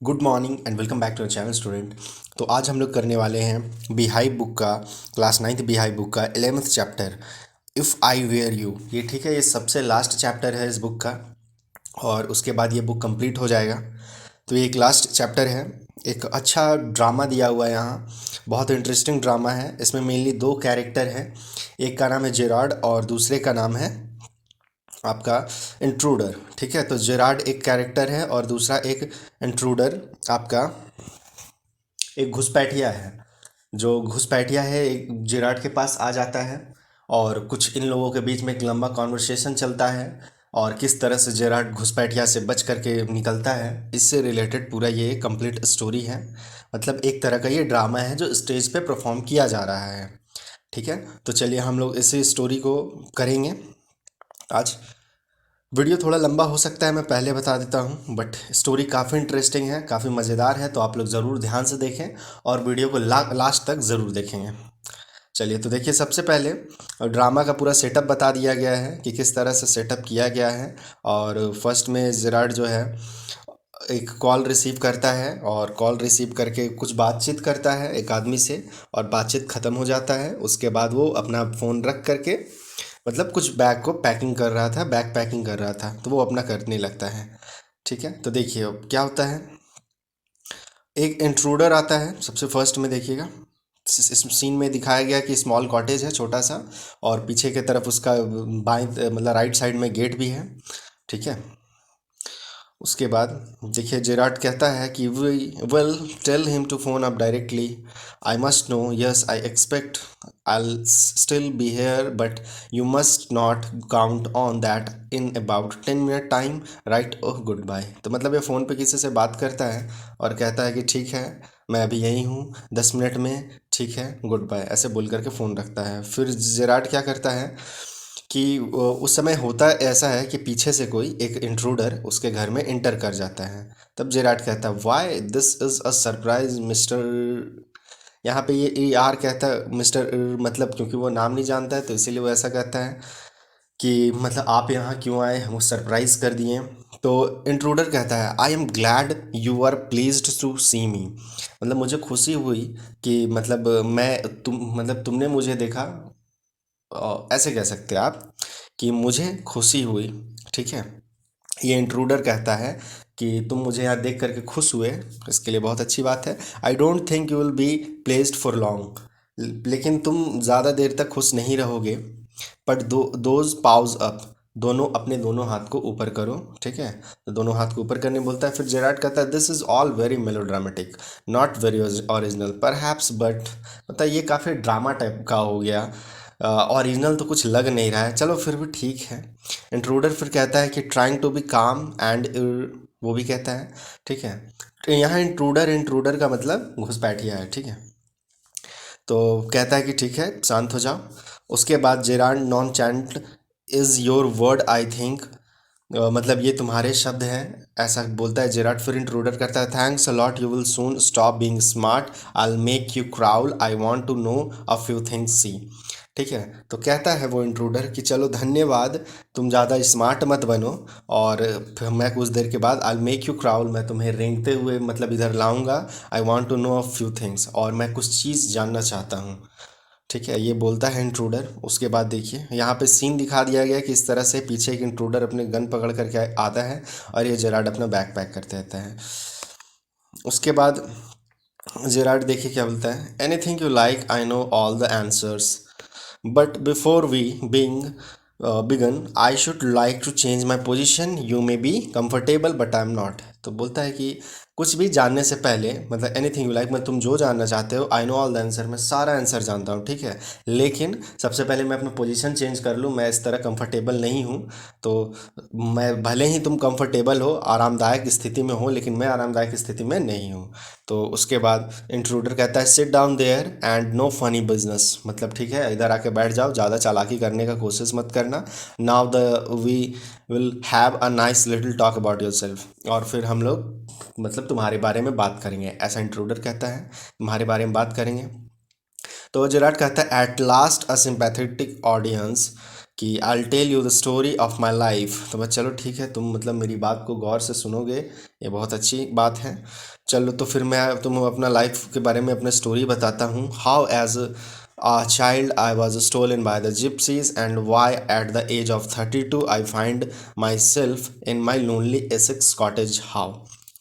Good morning and welcome back to our channel student. तो आज हम लोग करने वाले हैं बिहाई बुक का क्लास 9th बिहाई बुक का 11th chapter if I were you. ये ठीक है, ये सबसे लास्ट चैप्टर है इस बुक का और उसके बाद ये बुक कंप्लीट हो जाएगा। तो ये एक लास्ट चैप्टर है। एक अच्छा ड्रामा दिया हुआ है यहाँ, बहुत इंटरेस्टिंग ड्रामा है। इसमें मेनली दो कैरेक्टर हैं, एक का नाम है जेरार्ड और दूसरे का नाम है आपका इंट्रूडर। ठीक है, तो जेरार्ड एक कैरेक्टर है और दूसरा एक इंट्रूडर आपका एक घुसपैठिया है। जो घुसपैठिया है एक जेरार्ड के पास आ जाता है और कुछ इन लोगों के बीच में एक लंबा कॉन्वर्सेशन चलता है और किस तरह से जेरार्ड घुसपैठिया से बच करके निकलता है, इससे रिलेटेड पूरा ये कंप्लीट स्टोरी है। मतलब एक तरह का ये ड्रामा है जो स्टेज पे परफॉर्म किया जा रहा है। ठीक है, तो चलिए हम लोग इसी स्टोरी को करेंगे आज। वीडियो थोड़ा लंबा हो सकता है, मैं पहले बता देता हूँ, बट स्टोरी काफ़ी इंटरेस्टिंग है, काफ़ी मज़ेदार है, तो आप लोग ज़रूर ध्यान से देखें और वीडियो को लास्ट तक ज़रूर देखेंगे। चलिए, तो देखिए, सबसे पहले ड्रामा का पूरा सेटअप बता दिया गया है कि किस तरह से सेटअप किया गया है। और फर्स्ट में जेरार्ड जो है एक कॉल रिसीव करता है और कॉल रिसीव करके कुछ बातचीत करता है एक आदमी से और बातचीत ख़त्म हो जाता है। उसके बाद वो अपना फ़ोन रख करके मतलब कुछ बैग को पैकिंग कर रहा था, बैग पैकिंग कर रहा था, तो वो अपना करने लगता है। ठीक है, तो देखिए अब क्या होता है। एक इंट्रूडर आता है सबसे फर्स्ट में, देखिएगा इस सीन में दिखाया गया कि स्मॉल कॉटेज है छोटा सा और पीछे की तरफ उसका बाएं मतलब राइट साइड में गेट भी है। ठीक है, उसके बाद देखिए जेराट कहता है कि we well tell him to phone up directly. I must know, yes I expect I still be here but you must not count on that in about 10 minute time, right, oh goodbye. तो मतलब ये phone पे किसी से बात करता है और कहता है कि ठीक है, मैं अभी यहीं हूँ, 10 मिनट में, ठीक है, गुड बाय, ऐसे बोल करके फ़ोन रखता है। फिर जेराट क्या करता है कि उस समय होता ऐसा है कि पीछे से कोई एक इंट्रूडर उसके घर में इंटर कर जाता है। तब जेराट कहता है why this is a surprise mister. यहाँ पे ये ई आर कहता है मिस्टर, मतलब क्योंकि वो नाम नहीं जानता है तो इसीलिए वो ऐसा कहता है कि मतलब आप यहाँ क्यों आए, हम सरप्राइज़ कर दिए। तो इंट्रूडर कहता है I am glad you are pleased to see me. मतलब मुझे खुशी हुई कि मतलब मैं तुम मतलब तुमने मुझे देखा, ऐसे कह सकते हैं आप कि मुझे खुशी हुई। ठीक है, ये इंट्रूडर कहता है कि तुम मुझे यहाँ देख करके खुश हुए, इसके लिए बहुत अच्छी बात है। I don't think you will be placed for long, लेकिन तुम ज़्यादा देर तक खुश नहीं रहोगे। बट दोज पाउज अप, दोनों अपने दोनों हाथ को ऊपर करो। ठीक है, तो दोनों हाथ को ऊपर करने बोलता है। फिर जेराट कहता है this is all very melodramatic, not very original perhaps, but मतलब ये काफ़ी ड्रामा टाइप का हो गया, ओरिजिनल तो कुछ लग नहीं रहा है, चलो फिर भी ठीक है। इंट्रूडर फिर कहता है कि ट्राइंग टू बी काम एंड, वो भी कहता है। ठीक है, तो यहाँ इंट्रूडर इंट्रूडर का मतलब घुसपैठिया है। ठीक है, तो कहता है कि ठीक है, शांत हो जाओ। उसके बाद Gerrard nonchalance is your word I think, मतलब ये तुम्हारे शब्द हैं, ऐसा बोलता है जेराट। फिर इंट्रूडर करता है thanks a lot, you will soon stop being smart, I will make you crawl, I want to know a few things see. ठीक है, तो कहता है वो इंट्रूडर कि चलो धन्यवाद, तुम ज़्यादा स्मार्ट मत बनो और फिर मैं कुछ देर के बाद आई मेक यू क्राउल, मैं तुम्हें रेंगते हुए मतलब इधर लाऊंगा। I want to know a few things, और मैं कुछ चीज़ जानना चाहता हूँ। ठीक है, ये बोलता है इंट्रूडर। उसके बाद देखिए यहाँ पे सीन दिखा दिया गया कि इस तरह से पीछे एक इंट्रूडर अपने गन पकड़ करके आता है और ये जेराड अपना बैग पैक करते रहता है। उसके बाद जेराड देखिए क्या बोलता है, anything you like, I know all the answers, but before we being began I should like to change my position, you may be comfortable but I am not. तो बोलता है कि कुछ भी जानने से पहले, मतलब एनीथिंग यू लाइक, मैं तुम जो जानना चाहते हो, आई नो ऑल द आंसर, मैं सारा आंसर जानता हूँ। ठीक है, लेकिन सबसे पहले मैं अपना पोजीशन चेंज कर लूँ, मैं इस तरह कंफर्टेबल नहीं हूँ। तो मैं, भले ही तुम कंफर्टेबल हो, आरामदायक स्थिति में हो, लेकिन मैं आरामदायक स्थिति में नहीं हूँ। तो उसके बाद इंट्रूडर कहता है sit down there and no funny business, मतलब ठीक है, इधर आके बैठ जाओ, ज़्यादा चालाकी करने का कोशिश मत करना। Now the we will have a nice little talk about yourself, और फिर हम लोग मतलब तुम्हारे बारे में बात करेंगे, ऐसा इंट्रूडर कहता है, तुम्हारे बारे में बात करेंगे। तो जेराट कहता है at last a sympathetic audience, कि I tell you the story of my life. तो मैं चलो ठीक है, तुम मतलब मेरी बात को गौर से सुनोगे, ये बहुत अच्छी बात है। चलो तो फिर मैं तुम अपना लाइफ के बारे में अपना स्टोरी बताता हूँ। How as a child I was stolen by the gypsies, and why at the age of 32 I find myself in my lonely Essex cottage how।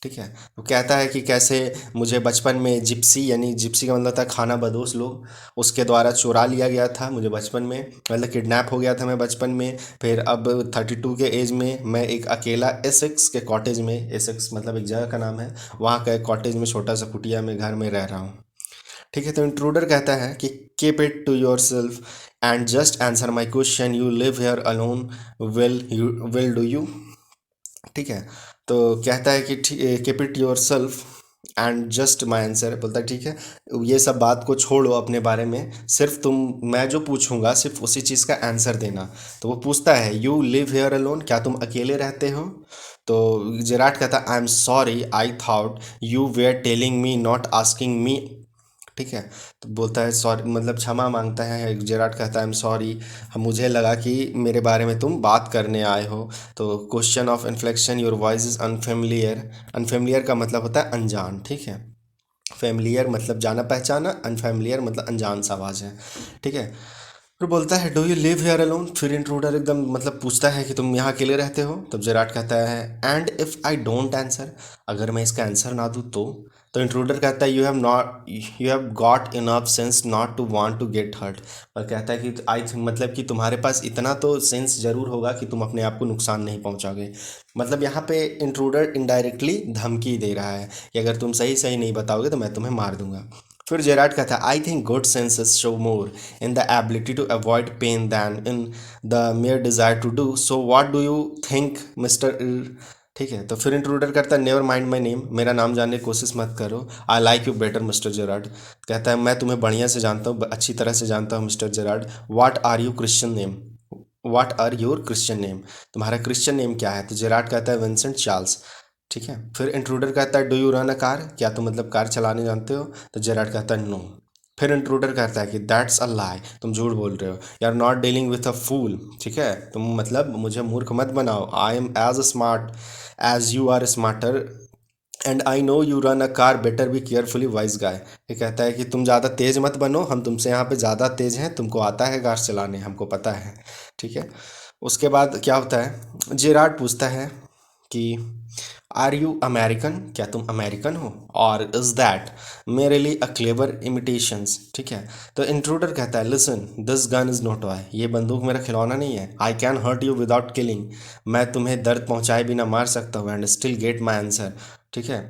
ठीक है, तो कहता है कि कैसे मुझे बचपन में जिप्सी, यानी जिप्सी का मतलब था खाना बदोश लोग, उसके द्वारा चुरा लिया गया था मुझे बचपन में, मतलब किडनैप हो गया था मैं बचपन में। फिर अब 32 के एज में मैं एक अकेला एसेक्स के कॉटेज में, एसेक्स मतलब एक जगह का नाम है, वहाँ का एक कॉटेज में छोटा सा कुटिया में घर में रह रहा हूँ। ठीक है, तो इंट्रूडर कहता है कि keep it to yourself and just answer my question, you live here alone, will do you. ठीक है, तो कहता है कि keep it yourself and just my answer, बोलता है ठीक है, ये सब बात को छोड़ो अपने बारे में, सिर्फ तुम, मैं जो पूछूंगा सिर्फ उसी चीज़ का आंसर देना। तो वो पूछता है यू लिव हेयर अलोन, क्या तुम अकेले रहते हो। तो जेराट कहता है I am sorry, I thought you were telling me not asking me. ठीक है, तो बोलता है सॉरी, मतलब क्षमा मांगता है जेराट, कहता है आई एम सॉरी, मुझे लगा कि मेरे बारे में तुम बात करने आए हो। तो question of inflection, your voice is unfamiliar. Unfamiliar का मतलब होता है अनजान। ठीक है, फेमिलियर मतलब जाना पहचाना, अनफेमिलियर मतलब अनजान सा आवाज़ है। ठीक है, फिर बोलता है do you live here alone. फिर इंट्रूडर एकदम मतलब पूछता है कि तुम यहाँ अकेले रहते हो। तब जेराट कहता है and if I don't answer, अगर मैं इसका आंसर ना दूँ तो इंट्रूडर कहता है you have got enough sense not to want to get hurt. और कहता है कि आई थिंक, मतलब कि तुम्हारे पास इतना तो सेंस ज़रूर होगा कि तुम अपने आप को नुकसान नहीं पहुंचाओगे। मतलब यहाँ पे इंट्रूडर इनडायरेक्टली धमकी दे रहा है कि अगर तुम सही सही नहीं बताओगे तो मैं तुम्हें मार दूंगा। फिर जेराट कहता है I think good senses show more in the ability to avoid pain than in the mere desire to do so what do you think Mr. ठीक है, तो फिर इंट्रूडर करता है नेवर माइंड माई नेम, मेरा नाम जानने की कोशिश मत करो। I like you better mister Gerrard. कहता है मैं तुम्हें बढ़िया से जानता हूँ, अच्छी तरह से जानता हूँ mister Gerard. What are you Christian name, what are your Christian name, तुम्हारा क्रिश्चियन नेम क्या है। तो जेराड कहता है विंसेंट चार्ल्स। ठीक है, फिर इंट्रूडर कहता है do you run a car, क्या तुम मतलब कार चलाने जानते हो। तो जेराड कहता है नो। फिर इंट्रूडर कहता है कि दैट्स अ लाई, तुम झूठ बोल रहे हो, you are not dealing with a fool. ठीक है, तुम मतलब मुझे मूर्ख मत बनाओ, I am as smart as you are smarter and I know you run a car better be carefully wise guy. ये कहता है कि तुम ज़्यादा तेज़ मत बनो, हम तुमसे यहाँ पे ज़्यादा तेज़ हैं, तुमको आता है कार चलाने, हमको पता है। ठीक है, उसके बाद क्या होता है, जेराड पूछता है कि आर यू अमेरिकन, क्या तुम अमेरिकन हो, और is that merely a clever imitations. ठीक है, तो इंट्रूडर कहता है listen this gun is not toy, ये बंदूक मेरा खिलौना नहीं है। I can hurt you without killing, मैं तुम्हें दर्द पहुंचाए बिना मार सकता हूँ, and still get my answer. ठीक है,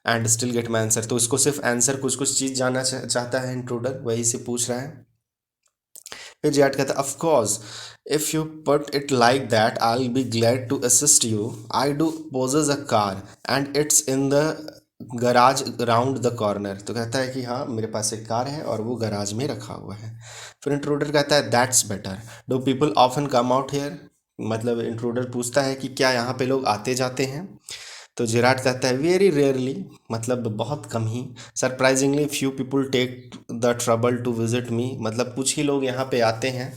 and still get my answer, तो इसको सिर्फ आंसर कुछ कुछ चीज़ जानना चाहता है इंट्रूडर, वही से पूछ रहा है। फिर जेट कहता है of course if you put it like that I will be glad to assist you, I do possess a car and it's in the garage round the corner. तो कहता है कि हाँ मेरे पास एक कार है और वो गराज में रखा हुआ है। फिर इंट्रूडर कहता है that's better, do people often come out here, मतलब इंट्रूडर पूछता है कि क्या यहाँ पे लोग आते जाते हैं। तो जेराट कहता है वेरी रेयरली, मतलब बहुत कम ही। Surprisingly few people take the trouble to visit me, मतलब कुछ ही लोग यहाँ पे आते हैं।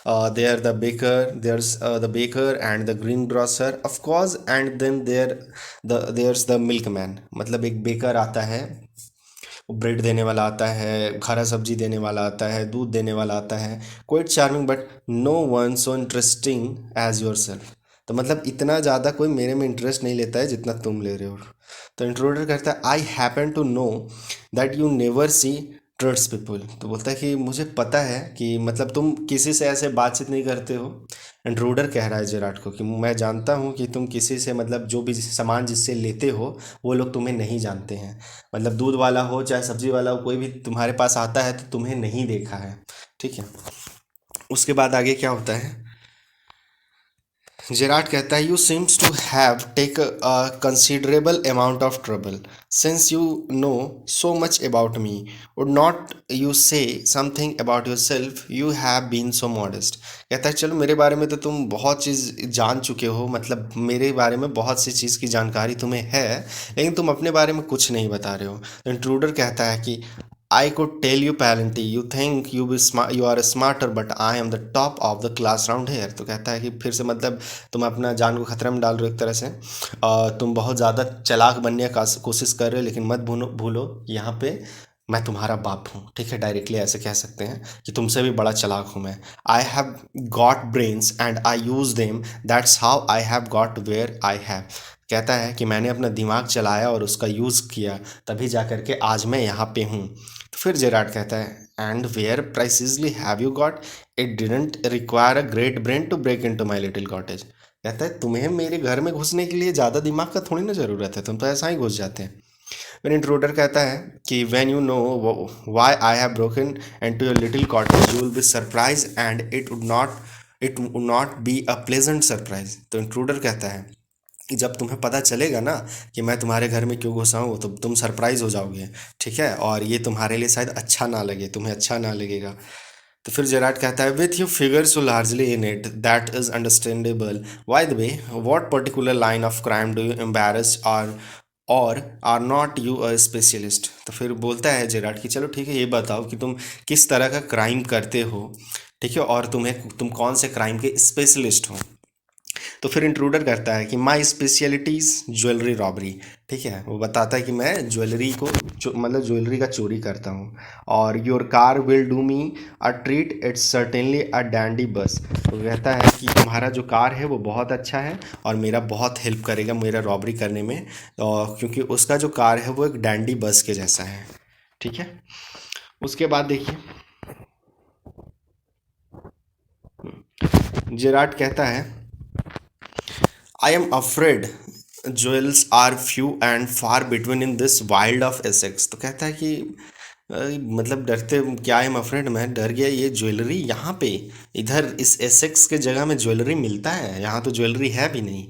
There the baker, there's the baker and the green grocer of course and then there's the milk man, मतलब एक बेकर आता है, ब्रेड देने वाला आता है, हरा सब्जी देने वाला आता है, दूध देने वाला आता है, quite charming but no one so interesting as yourself. तो मतलब इतना ज़्यादा कोई मेरे में इंटरेस्ट नहीं लेता है जितना तुम ले रहे हो। तो इंट्रोडर कहता है I happen to know that you never see trust people. तो बोलता है कि मुझे पता है कि मतलब तुम किसी से ऐसे बातचीत नहीं करते हो। इंट्रूडर कह रहा है जेराट को कि मैं जानता हूँ कि तुम किसी से, मतलब जो भी सामान जिससे लेते हो वो लोग तुम्हें नहीं जानते हैं, मतलब दूध वाला हो चाहे सब्जी वाला हो, कोई भी तुम्हारे पास आता है तो तुम्हें नहीं देखा है। ठीक है, उसके बाद आगे क्या होता है, जेराट कहता है you seems to have take a considerable amount of trouble since you know so much about me, would not you say something about yourself, you have been so modest. कहता है चलो मेरे बारे में तो तुम बहुत चीज़ जान चुके हो, मतलब मेरे बारे में बहुत सी चीज़ की जानकारी तुम्हें है, लेकिन तुम अपने बारे में कुछ नहीं बता रहे हो। तो इंट्रूडर कहता है कि आई could tell you plenty, you think you are smarter, but I am the top of the class round here। तो कहता है कि फिर से मतलब तुम अपना जान को खतरे में डाल रहे हो एक तरह से, तुम बहुत ज़्यादा चालाक बनने का कोशिश कर रहे हो, लेकिन मत भूलो भूलो कि यहाँ पे मैं तुम्हारा बाप हूँ, ठीक है। डायरेक्टली ऐसे कह सकते हैं कि तुमसे भी बड़ा चालाक हूँ मैं। I have got brains and I use them, that's how I have got where I have. कहता है कि मैंने अपना दिमाग चलाया और उसका यूज़ किया, तभी जा कर के आज मैं यहाँ पे हूँ। तो फिर जेराड कहता है, and where precisely have you got, it didn't require a great brain to break into my little cottage. कहता है तुम्हें मेरे घर में घुसने के लिए ज़्यादा दिमाग का थोड़ी ना ज़रूरत है, तुम तो ऐसा ही घुस जाते हैं। फिर इंट्रूडर कहता है कि when you know why I have broken into your little cottage you will be surprise and it would not be a pleasant surprise. तो इंट्रूडर कहता है कि जब तुम्हें पता चलेगा ना कि मैं तुम्हारे घर में क्यों घुसा हूँ तो तुम सरप्राइज हो जाओगे, ठीक है, और ये तुम्हारे लिए शायद अच्छा ना लगे, तुम्हें अच्छा ना लगेगा। तो फिर जेराड कहता है, with you figure so largely in it that is understandable, by the way what particular line of crime do you embrace or are not you a specialist. तो फिर बोलता है जेराड कि चलो ठीक है, ये बताओ कि तुम किस तरह का क्राइम करते हो, ठीक है, और तुम कौन से क्राइम के स्पेशलिस्ट हो। तो फिर इंट्रूडर करता है कि माई स्पेशलिटीज़ ज्वेलरी रॉबरी, ठीक है, वो बताता है कि मैं ज्वेलरी को मतलब ज्वेलरी का चोरी करता हूँ। और your car will do me a treat, it's certainly a dandy बस। तो कहता है कि तुम्हारा जो कार है वो बहुत अच्छा है और मेरा बहुत हेल्प करेगा मेरा रॉबरी करने में, क्योंकि उसका जो कार है वो एक डैंडी बस के जैसा है, ठीक है। उसके बाद देखिए जेराड कहता है, I am afraid jewels are few and far between in this wild of Essex. तो कहता है कि मतलब डरते क्या, आई एम अफ्रेड मैं डर गया, ये ज्वेलरी यहाँ पे इधर इस एसेक्स के जगह में ज्वेलरी मिलता है, यहाँ तो ज्वेलरी है भी नहीं।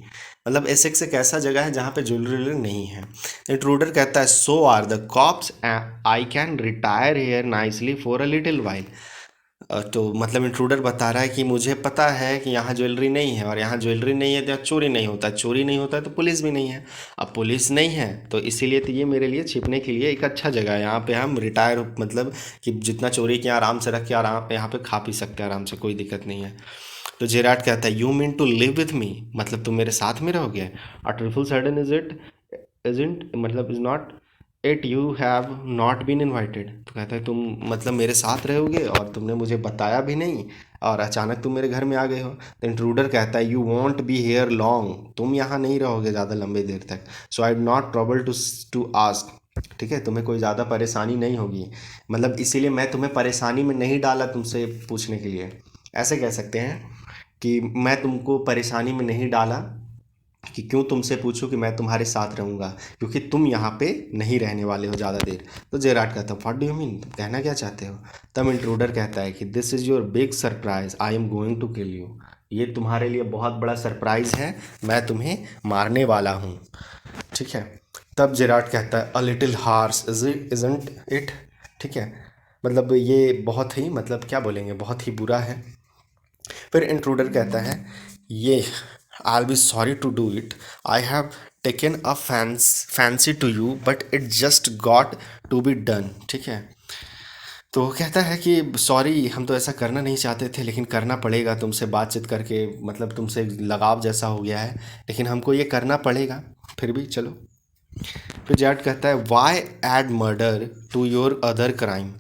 मतलब एसेक्स एक ऐसा जगह है जहाँ पे ज्वेलरी नहीं है। इंट्रूडर कहता है, so are the cops, I can retire here nicely for a little while. तो मतलब इंट्रूडर बता रहा है कि मुझे पता है कि यहाँ ज्वेलरी नहीं है, और यहाँ ज्वेलरी नहीं है तो यहाँ चोरी नहीं होता, चोरी नहीं होता है तो पुलिस भी नहीं है। अब पुलिस नहीं है तो इसीलिए तो ये मेरे लिए छिपने के लिए एक अच्छा जगह है, यहाँ पे हम रिटायर मतलब कि जितना चोरी किया आराम से रख के आराम यहाँ पे खा पी सकते हैं आराम से, कोई दिक्कत नहीं है। तो जेराड कहता है, you mean to live with me, मतलब तुम मेरे साथ में रहोगे। अ ट्रिफल सडन इजंट मतलब is not it you have not been invited. तो कहता है तुम मतलब मेरे साथ रहोगे और तुमने मुझे बताया भी नहीं और अचानक तुम मेरे घर में आ गए हो। तो इंट्रूडर कहता है, you want be here long, तुम यहाँ नहीं रहोगे ज़्यादा लंबे देर तक, सो आई नॉट ट्रबल टू आस्क, ठीक है, तुम्हें कोई ज़्यादा परेशानी नहीं होगी, मतलब इसीलिए मैं तुम्हें परेशानी में नहीं डाला तुमसे पूछने के लिए। ऐसे कह सकते हैं कि मैं तुमको परेशानी में नहीं डाला कि क्यों तुमसे पूछूं कि मैं तुम्हारे साथ रहूँगा, क्योंकि तुम यहाँ पे नहीं रहने वाले हो ज़्यादा देर। तो जेराड कहता है, व्हाट डू यू मीन, तुम कहना क्या चाहते हो। तब इंट्रूडर कहता है कि this is your big surprise, I am going to kill you, ये तुम्हारे लिए बहुत बड़ा सरप्राइज़ है, मैं तुम्हें मारने वाला हूँ, ठीक है। तब जेराड कहता है, a little harsh isn't it, ठीक है, मतलब ये बहुत ही मतलब क्या बोलेंगे, बहुत ही बुरा है। फिर इंट्रूडर कहता है, ये I be sorry to do it, I have taken a fancy to you but it just got to be done, ठीक है। तो कहता है कि सॉरी, हम तो ऐसा करना नहीं चाहते थे लेकिन करना पड़ेगा, तुमसे बातचीत करके मतलब तुमसे लगाव जैसा हो गया है, लेकिन हमको ये करना पड़ेगा, फिर भी चलो। फिर जैड कहता है, why add murder to your other crime,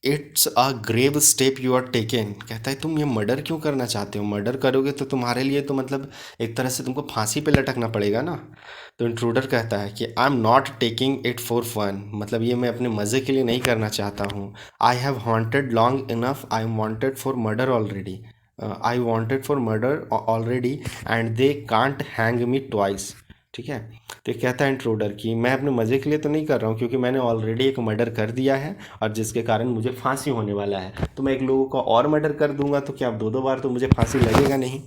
it's a grave step you are taken. कहता है तुम ये मर्डर क्यों करना चाहते हो, मर्डर करोगे तो तुम्हारे लिए तो मतलब एक तरह से तुमको फांसी पे लटकना पड़ेगा ना। तो इंट्रूडर कहता है कि I am not taking it for fun, मतलब ये मैं अपने मज़े के लिए नहीं करना चाहता हूँ। I have haunted long enough, I am wanted for murder already, I wanted for murder already and they can't hang me twice, ठीक है। तो ये कहता है इंट्रूडर कि मैं अपने मज़े के लिए तो नहीं कर रहा हूँ, क्योंकि मैंने ऑलरेडी एक मर्डर कर दिया है और जिसके कारण मुझे फांसी होने वाला है, तो मैं एक लोगों का और मर्डर कर दूंगा तो क्या अब दो दो बार तो मुझे फांसी लगेगा नहीं।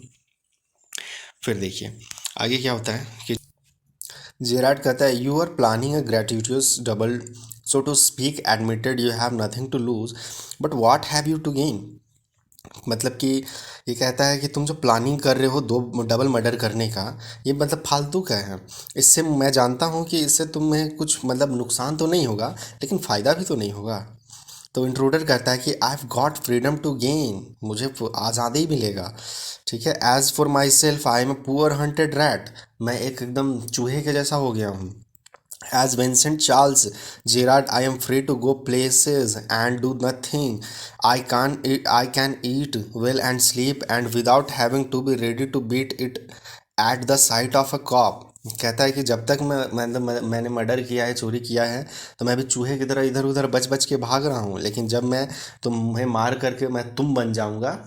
फिर देखिए आगे क्या होता है कि जेराड कहता है, you are planning a gratuitous double, so to speak, admitted you have nothing to lose but what have you to gain. मतलब कि ये कहता है कि तुम जो प्लानिंग कर रहे हो दो डबल मर्डर करने का, ये मतलब फालतू का है। इससे मैं जानता हूँ कि इससे तुम्हें कुछ मतलब नुकसान तो नहीं होगा, लेकिन फ़ायदा भी तो नहीं होगा। तो इंट्रूडर कहता है कि I have got freedom to gain, मुझे आज़ादी मिलेगा। ठीक है, as for myself I am a poor hunted rat, मैं एक एकदम चूहे के जैसा हो गया हूँ। As Vincent Charles Gerard, I am free to go places and do nothing. I can eat well and sleep and without having to be ready to beat it at the sight of a cop. कहता है कि जब तक मैंने murder किया है, चोरी किया है, तो मैं भी चूहे की तरह इधर उधर बच बच के भाग रहा हूँ। लेकिन जब मैं तुम्हें मार करके मैं तुम बन जाऊँगा,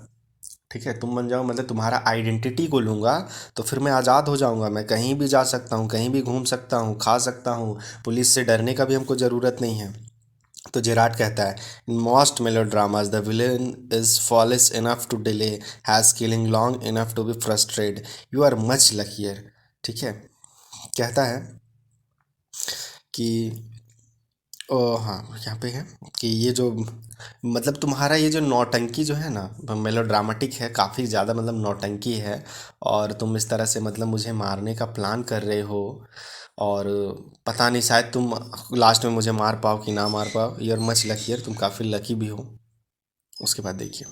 ठीक है, तुम बन जाओ मतलब तुम्हारा आइडेंटिटी को लूँगा, तो फिर मैं आज़ाद हो जाऊँगा। मैं कहीं भी जा सकता हूँ, कहीं भी घूम सकता हूँ, खा सकता हूँ। पुलिस से डरने का भी हमको ज़रूरत नहीं है। तो जेराट कहता है, in most melodramas the villain is foolish enough to delay, his killing long enough to be frustrate, you are much luckier. ठीक है, कहता है कि ओ हाँ, यहाँ पे है कि ये जो मतलब तुम्हारा ये जो नौटंकी जो है ना, मेलोड्रामेटिक है काफ़ी ज़्यादा, मतलब नौटंकी है। और तुम इस तरह से मतलब मुझे मारने का प्लान कर रहे हो, और पता नहीं शायद तुम लास्ट में मुझे मार पाओ कि ना मार पाओ। यू आर मच लकीयर, तुम काफ़ी लकी भी हो। उसके बाद देखिए,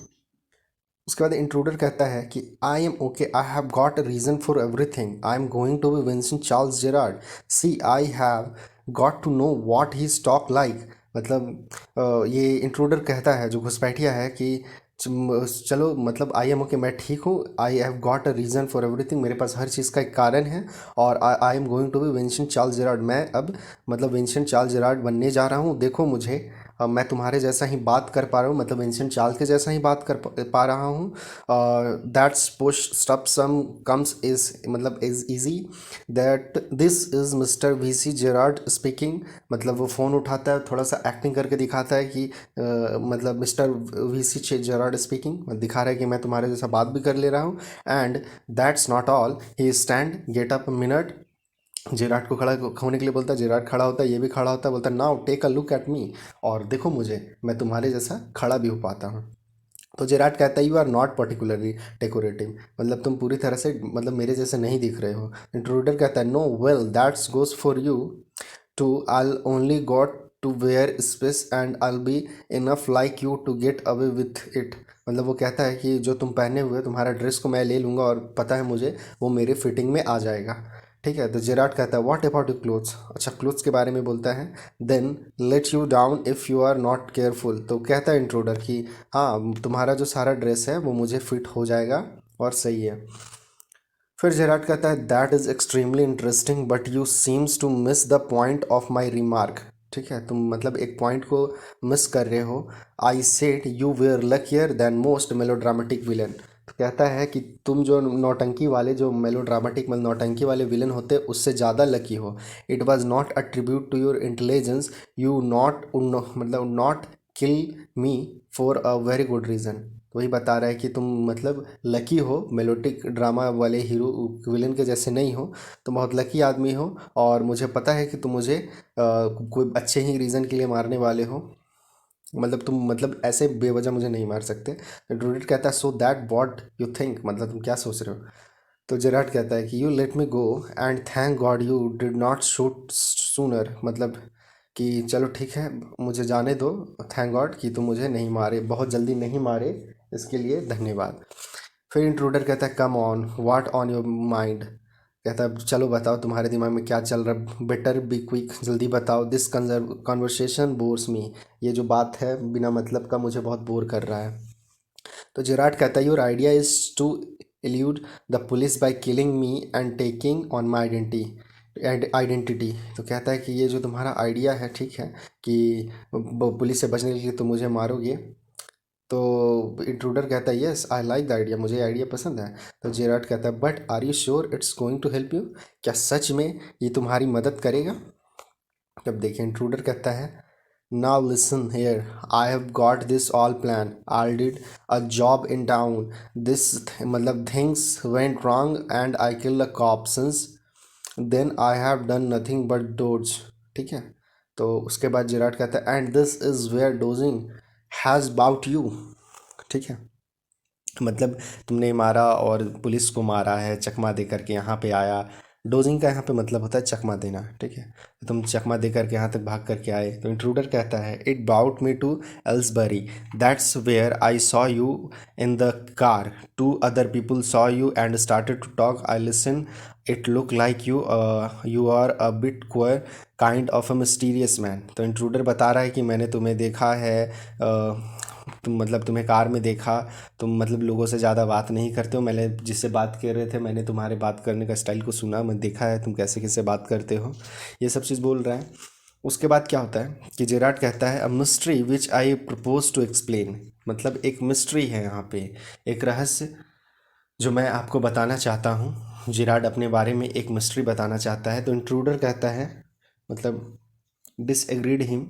उसके बाद इंट्रूडर कहता है कि I am okay, I have got a reason for everything, I am going to be Vincent Charles Gerard, see I have got to know what he talk like. मतलब ये इंट्रूडर कहता है, जो घुसपैठिया है, कि चलो मतलब आई एम ओके, मैं ठीक हूँ, I have got a reason for everything, मेरे पास हर चीज़ का एक कारण है। और I am going to be Vincent Charles Gerard, मैं अब मतलब विंसेंट चार्ल्स जेरार्ड बनने जा रहा हूँ। देखो मुझे, अब मैं तुम्हारे जैसा ही बात कर पा रहा हूँ, मतलब विंसेंट चार्ल्स के जैसा ही बात कर पा रहा हूँ। That's push stop some comes is मतलब is easy, that this is mister V C Gerard speaking. मतलब वो फ़ोन उठाता है, थोड़ा सा एक्टिंग करके दिखाता है कि मतलब mister V C Gerard speaking, दिखा रहा है कि मैं तुम्हारे जैसा बात भी कर ले रहा हूँ। And that's not all, he stand get up minute, Jarrett को खड़ा होने के लिए बोलता है। जेराट खड़ा होता है, ये भी खड़ा होता है, बोलता है now take a look at me, और देखो मुझे, मैं तुम्हारे जैसा खड़ा भी हो पाता हूँ। तो जेराट कहता है you are not particularly decorative, मतलब तुम पूरी तरह से मतलब मेरे जैसे नहीं दिख रहे हो। इंट्रूडर कहता है no well that's goes for you too, I only got to wear specs and I be enough like you to get away with it. मतलब वो कहता है कि जो तुम पहने हुए तुम्हारा ड्रेस को मैं ले लूँगा, और पता है मुझे वो मेरे फिटिंग में आ जाएगा। ठीक है, तो जेराट कहता है व्हाट अबाउट योर क्लोथ्स, अच्छा क्लोथ्स के बारे में बोलता है। Then let you down if you are not careful, तो कहता है इंट्रूडर कि हाँ तुम्हारा जो सारा ड्रेस है वो मुझे फिट हो जाएगा और सही है। फिर जेराट कहता है that is extremely interesting but you seems to miss the point of my remark. ठीक है, तुम मतलब एक पॉइंट को मिस कर रहे हो। I said you were luckier than most melodramatic villain, तो कहता है कि तुम जो नौटंकी वाले, जो मेलोड्रामेटिक मतलब नौटंकी वाले विलन होते उससे ज़्यादा लकी हो। It was not a tribute to your intelligence, you not मतलब not kill me for a very good reason. तो वही बता रहा है कि तुम मतलब लकी हो, मेलोडिक ड्रामा वाले हीरो विलन के जैसे नहीं हो, तुम बहुत लकी आदमी हो। और मुझे पता है कि तुम मुझे कोई अच्छे ही रीज़न के लिए मारने वाले हो, मतलब तुम मतलब ऐसे बेवजह मुझे नहीं मार सकते। ड्रूडिट कहता है so that what you think, मतलब तुम क्या सोच रहे हो। तो जेराट कहता है कि you let me go and thank God you did not shoot sooner, मतलब कि चलो ठीक है मुझे जाने दो, थैंक गॉड कि तुम मुझे नहीं मारे, बहुत जल्दी नहीं मारे, इसके लिए धन्यवाद। फिर इंट्रूडर कहता है come on what on your mind, कहता है चलो बताओ तुम्हारे दिमाग में क्या चल रहा है, बेटर बी क्विक, जल्दी बताओ, दिस कन्वर्सेशन बोर्स मी, ये जो बात है बिना मतलब का मुझे बहुत बोर कर रहा है। तो जेराट कहता है your idea is to elude the police by killing me and taking on my identity. तो कहता है कि ये जो तुम्हारा आइडिया है, ठीक है, कि पुलिस से बचने के लिए तुम मुझे मारोगे। तो इंट्रूडर कहता है yes I like the idea, मुझे आइडिया पसंद है। तो जेराट कहता है but are you sure it's going to help you, क्या सच में ये तुम्हारी मदद करेगा। तब देखिए इंट्रूडर कहता है now listen here, I have got this all plan, I did a job in town, this मतलब things went wrong and I kill the cop since then I have done nothing but dodge. ठीक है, तो उसके बाद Jarrett कहता है and this is where dodging has bout you. ठीक है, मतलब तुमने मारा और पुलिस को मारा है, चकमा दे करके यहाँ पे आया। डोजिंग का यहाँ पे मतलब होता है चकमा देना, ठीक है। तो तुम चकमा दे करके यहाँ तक भाग करके आए, तो इंट्रूडर कहता है it bout me to Aylesbury, that's where I saw you in the car, two other people saw you and started to talk, I listen, it look like you are a bit queer, kind of a mysterious man. तो intruder बता रहा है कि मैंने तुम्हें देखा है, तुम मतलब तुम्हें कार में देखा, तुम मतलब लोगों से ज़्यादा बात नहीं करते हो, मैंने जिससे बात कर रहे थे मैंने तुम्हारे बात करने का स्टाइल को सुना, मैं देखा है तुम कैसे कैसे बात करते हो, ये सब चीज़ बोल रहा है। उसके बाद क्या होता है कि जेराड कहता है a mystery which I propose to explain, मतलब एक मिस्ट्री है यहाँ पे, एक रहस्य जो मैं आपको बताना चाहता हूँ। जेराड अपने बारे में एक मिस्ट्री बताना चाहता है। तो इंट्रूडर कहता है, मतलब डिसएग्रीड हिम,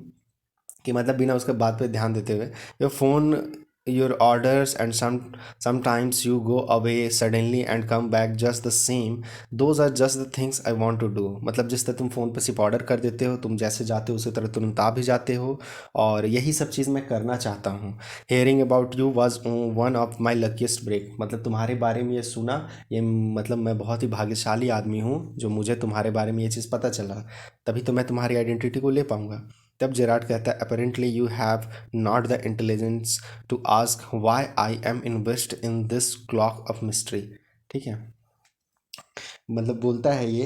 कि मतलब बिना उसके बात पे ध्यान देते हुए, your phone, your orders and sometimes you go away suddenly and come back just the same, those are just the things I want to do. मतलब जिस तरह तुम फ़ोन पे सिर्फ ऑर्डर कर देते हो, तुम जैसे जाते हो उसी तरह तुरंत आ भी जाते हो, और यही सब चीज़ मैं करना चाहता हूँ। Hearing about you was one of my luckiest break, मतलब तुम्हारे बारे में ये सुना, ये मतलब मैं बहुत ही भाग्यशाली आदमी हूँ जो मुझे तुम्हारे बारे में ये चीज़ पता चला, तभी तो मैं तुम्हारी आइडेंटिटी को ले पाऊँगा। तब जेराड कहता है apparently you have not the intelligence to ask why I am invest in this cloak of mystery, ठीक है। मतलब बोलता है ये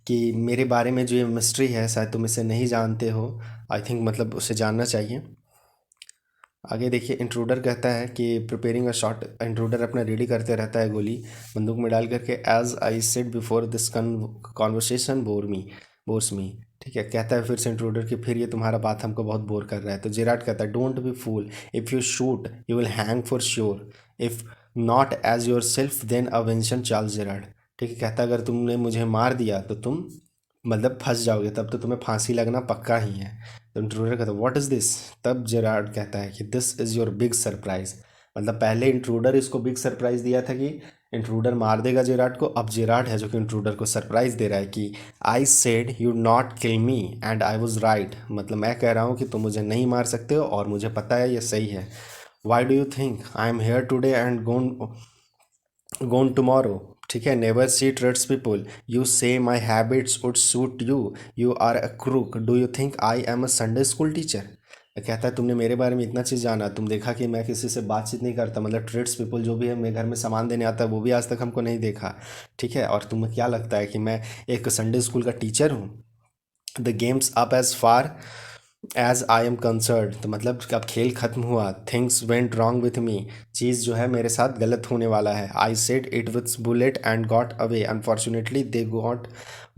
कि मेरे बारे में जो ये मिस्ट्री है शायद तुम इसे नहीं जानते हो, आई थिंक मतलब उसे जानना चाहिए। आगे देखिए, इंट्रूडर कहता है कि प्रिपेयरिंग अ शॉट, इंट्रूडर अपना रेडी करते रहता है गोली बंदूक में डाल करके, as I said before this conversation bores me, ठीक है। कहता है फिर से इंट्रूडर कि फिर ये तुम्हारा बात हमको बहुत बोर कर रहा है। तो जेराड कहता है don't be fool, if you shoot you will hang for sure, if not as yourself then a Winston Charles Gerard, ठीक है। कहता है अगर तुमने मुझे मार दिया तो तुम मतलब फंस जाओगे, तब तो तुम्हें फांसी लगना पक्का ही है। तो इंट्रूडर कहता है व्हाट इज़ दिस। तब जेरार्ड कहता है कि this is your big surprise, मतलब पहले इंट्रूडर इसको बिग सरप्राइज दिया था कि इंट्रूडर मार देगा जेरार्ड को, अब जेरार्ड है जो कि इंट्रूडर को सरप्राइज दे रहा है कि आई said you not kill me and I was right, मतलब मैं कह रहा हूँ कि तुम मुझे नहीं मार सकते हो और मुझे पता है ये सही है। Why do you think I am here today and gone tomorrow, ठीक है। Never see trusts people, you say my habits would suit you, you are a crook, do you think I am a Sunday school teacher. कहता है तुमने मेरे बारे में इतना चीज़ जाना, तुम देखा कि मैं किसी से बातचीत नहीं करता, मतलब ट्रेड्स पीपल जो भी है मेरे घर में सामान देने आता है वो भी आज तक हमको नहीं देखा, ठीक है। और तुम्हें क्या लगता है कि मैं एक संडे स्कूल का टीचर हूँ। The game's up as far as I am concern, तो मतलब अब खेल खत्म हुआ, things went wrong with me, चीज़ जो है मेरे साथ गलत होने वाला है। I said it with bullet and got away, unfortunately they got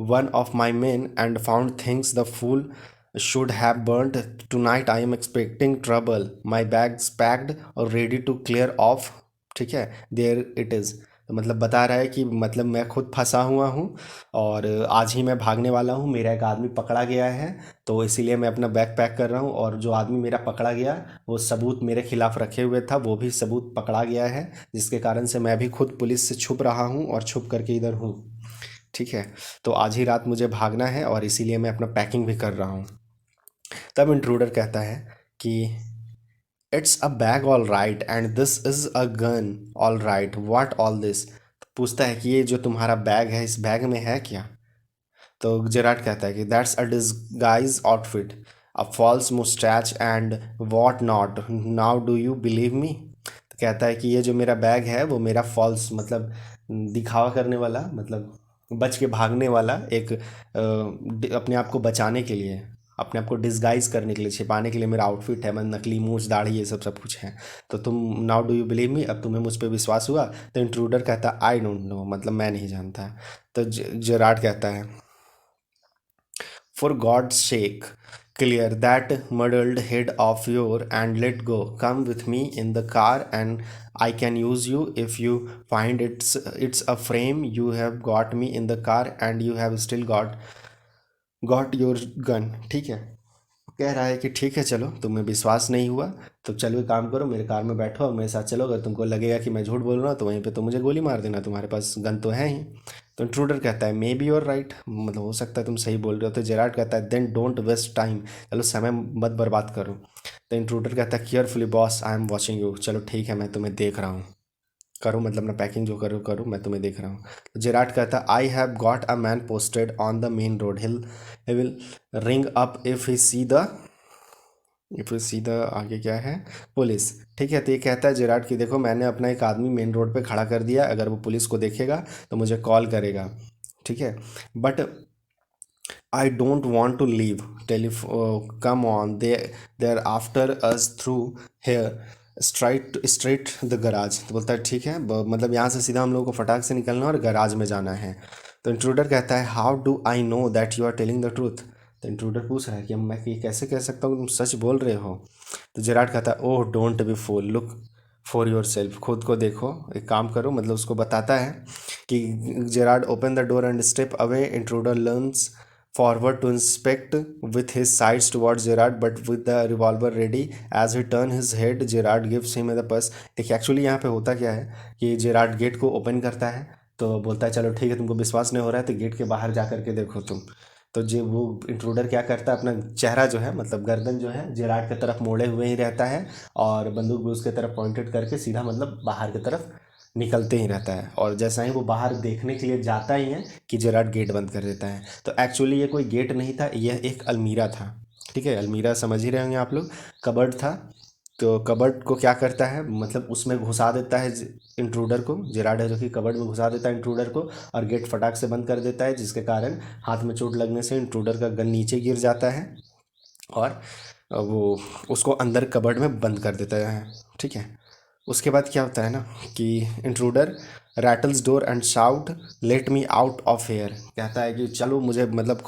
one of my men and found things the fool should have burned, tonight I am expecting trouble, my bags packed और ready to clear of, ठीक है। There it is, तो मतलब बता रहा है कि मतलब मैं खुद फंसा हुआ हूँ और आज ही मैं भागने वाला हूँ, मेरा एक आदमी पकड़ा गया है, तो इसीलिए मैं अपना बैग पैक कर रहा हूँ, और जो आदमी मेरा पकड़ा गया वो सबूत मेरे खिलाफ रखे हुए था, वो भी सबूत पकड़ा गया है, जिसके कारण से मैं भी खुद पुलिस से छुप रहा हूँ और छुप करके इधर हूँ, ठीक है। तो आज ही रात मुझे भागना है और इसीलिए मैं अपना पैकिंग भी कर रहा हूँ। तब इंट्रूडर कहता है कि it's a bag all right and this is a gun all right, what all this. पूछता है कि ये जो तुम्हारा बैग है इस बैग में है क्या। तो जेराड कहता है कि that's a disguise outfit, a false moustache and what not, now do you believe me. तो कहता है कि ये जो मेरा बैग है वो मेरा फॉल्स, मतलब दिखावा करने वाला, मतलब बच के भागने वाला एक अपने आप को बचाने के लिए, अपने आप को डिस्गाइज करने के लिए, छिपाने के लिए मेरा आउटफिट है, मतलब नकली मूछ दाढ़ी ये सब सब कुछ है। तो तुम नाउ डू यू बिलीव मी, अब तुम्हें मुझ पर विश्वास हुआ। तो इंट्रूडर कहता है आई डोंट नो, मतलब मैं नहीं जानता। तो जेराड कहता है for God's sake, clear that muddled head of yours and let go. Come with me in the car and I can use you if you find it's a frame. You have got me in the car and you have still got your gun, ठीक है। कह रहा है कि ठीक है चलो, तुम्हें विश्वास नहीं हुआ तो चलो एक काम करो, मेरे कार में बैठो और मेरे साथ चलो, अगर तुमको लगेगा कि मैं झूठ बोल रहा हूँ तो वहीं पे तो मुझे गोली मार देना, तुम्हारे पास गन तो है ही। तो इंट्रूडर कहता है मे बी यूर राइट, मतलब हो सकता है तुम सही बोल रहे हो। तो जेराड कहता है देन डोंट वेस्ट टाइम, चलो समय मत बर्बाद करो। तो इंट्रूडर कहता है carefully boss I am watching you, चलो ठीक है मैं तुम्हें देख रहा हूँ। करो मतलब ना पैकिंग जो करो करो, मैं तुम्हें देख रहा हूँ। तो जेराड कहता आई have got a man posted on the main road, he will ring up if you see the आगे क्या है, पुलिस। ठीक है, तो ये कहता है जेराड कि देखो मैंने अपना एक आदमी मेन रोड पे खड़ा कर दिया, अगर वो पुलिस को देखेगा तो मुझे कॉल करेगा। ठीक है, but I don't want to leave. Come on, they're after us through here. Straight the garage. तो बोलता है ठीक है, मतलब यहाँ से सीधा हम लोगों को फटाक से निकलना है और गराज में जाना है। तो इंट्रूडर कहता है how do I know that you are telling the truth. तो इंट्रूडर पूछ रहा है कि मैं ये कैसे कह सकता हूँ तुम सच बोल रहे हो। तो जेराड कहता है oh don't be fool, look for yourself, खुद को देखो, एक काम करो, मतलब उसको बताता है कि Gerrard open the door and step away, intruder learns forward to inspect with his sights towards Gerard but with the revolver ready. As he turn his head Gerard gives him the purse. देखिए actually यहाँ पे होता क्या है कि Gerrard gate को open करता है, तो बोलता है चलो ठीक है तुमको विश्वास नहीं हो रहा है तो गेट के बाहर जा करके देखो तुम। तो जो वो इंट्रूडर क्या करता है, अपना चेहरा जो है मतलब गर्दन जो है जेराड की तरफ मोड़े हुए ही रहता है और बंदूक भी उसके तरफ पॉइंटेड करके सीधा मतलब बाहर की तरफ निकलते ही रहता है। और जैसा ही वो बाहर देखने के लिए जाता ही है कि जेराड गेट बंद कर देता है। तो एक्चुअली ये कोई गेट नहीं था, यह एक अलमीरा था। ठीक है, अलमीरा समझ ही रहे होंगे आप लोग, कबर्ड था। तो कबर्ड को क्या करता है, मतलब उसमें घुसा देता है इंट्रूडर को, जेराड है जो कि कबर्ड में घुसा देता है इंट्रूडर को और गेट फटाक से बंद कर देता है, जिसके कारण हाथ में चोट लगने से इंट्रूडर का गन नीचे गिर जाता है और वो उसको अंदर कबर्ड में बंद कर देता है। ठीक है, उसके बाद क्या होता है ना कि intruder rattles door and shout let me out of here, कहता है कि चलो मुझे मतलब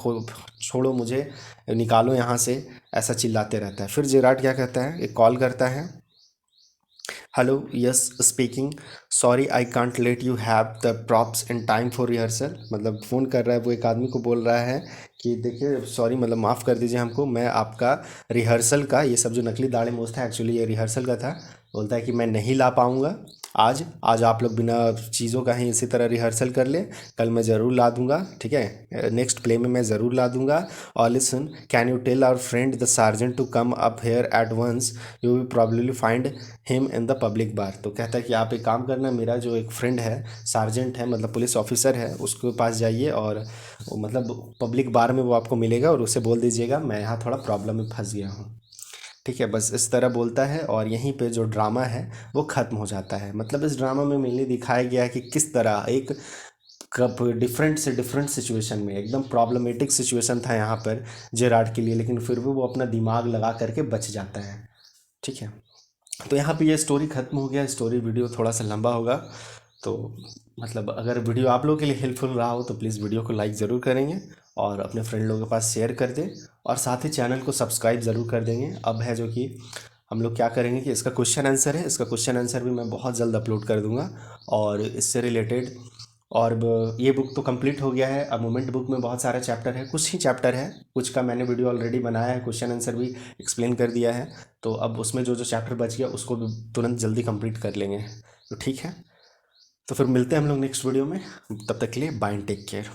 छोड़ो मुझे, निकालो यहाँ से, ऐसा चिल्लाते रहता है। फिर जेराड क्या कहता है, एक कॉल करता है, hello yes speaking, sorry I can't let you have the props in time for rehearsal. मतलब फ़ोन कर रहा है वो, एक आदमी को बोल रहा है कि देखिए सॉरी मतलब माफ़ कर दीजिए हमको, मैं आपका रिहर्सल का ये सब जो नकली दाढ़ी मूछ था एक्चुअली ये रिहर्सल का था। बोलता है कि मैं नहीं ला पाऊँगा आज आप लोग बिना चीज़ों का ही इसी तरह रिहर्सल कर लें, कल मैं ज़रूर ला दूँगा। ठीक है, नेक्स्ट प्ले में मैं ज़रूर ला दूँगा। और listen, can you tell our friend the sergeant to come up here at once, you will probably find him in the public bar. तो कहता है कि आप एक काम करना, मेरा जो एक फ्रेंड है सार्जेंट है मतलब पुलिस ऑफिसर है, उसके पास जाइए और मतलब पब्लिक बार में वो आपको मिलेगा और उसे बोल दीजिएगा मैं यहाँ थोड़ा प्रॉब्लम में फंस गया हूँ। ठीक है, बस इस तरह बोलता है और यहीं पे जो ड्रामा है वो ख़त्म हो जाता है। मतलब इस ड्रामा में मेनली दिखाया गया है कि किस तरह एक कब डिफरेंट से डिफरेंट सिचुएशन में, एकदम प्रॉब्लमेटिक सिचुएशन था यहाँ पर जेराड के लिए, लेकिन फिर भी वो अपना दिमाग लगा करके बच जाता है। ठीक है, तो यहाँ पे ये स्टोरी ख़त्म हो गया। स्टोरी वीडियो थोड़ा सा लंबा होगा, तो मतलब अगर वीडियो आप लोगों के लिए हेल्पफुल रहा हो तो प्लीज़ वीडियो को लाइक ज़रूर करेंगे और अपने फ्रेंड लोगों के पास शेयर कर दें और साथ ही चैनल को सब्सक्राइब ज़रूर कर देंगे। अब है जो कि हम लोग क्या करेंगे कि इसका क्वेश्चन आंसर है, इसका क्वेश्चन आंसर भी मैं बहुत जल्द अपलोड कर दूंगा और इससे रिलेटेड। और ये बुक तो कंप्लीट हो गया है। अब मोमेंट बुक में बहुत सारे चैप्टर है, कुछ ही चैप्टर है, कुछ का मैंने वीडियो ऑलरेडी बनाया है, क्वेश्चन आंसर भी एक्सप्लेन कर दिया है। तो अब उसमें जो जो चैप्टर बच गया उसको भी तुरंत जल्दी कंप्लीट कर लेंगे। तो ठीक है, तो फिर मिलते हैं हम लोग नेक्स्ट वीडियो में, तब तक के लिए बाय एंड टेक केयर।